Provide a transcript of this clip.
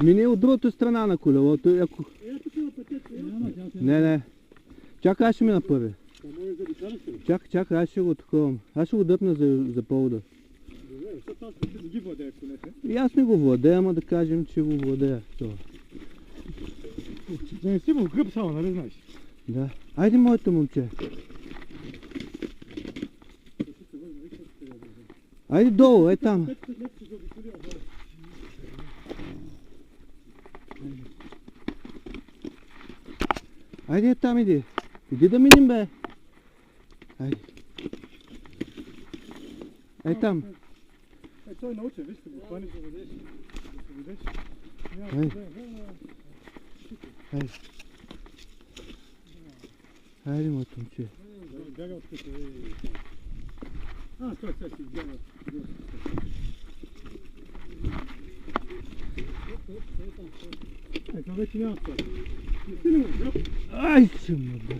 Мини от другата страна на колелото. Не. Чакай, аз ще мина първи. Чакай, аз ще го такова. Аз ще го дъпна за повода. И аз не го владея, ама да кажем, че го владея. Не си му гръб само, нали знаеш? Да. Айде, моето момче. Айде долу, е там. Айде, е там иди. Иди да минем, бе. Айде. Е там. Той научи, виж, го хвани, да ведеш. Айде. Айде. Айде, моето момче. Бяга от къде. Той си бяга. Това вече няма това. Ай, че му бе.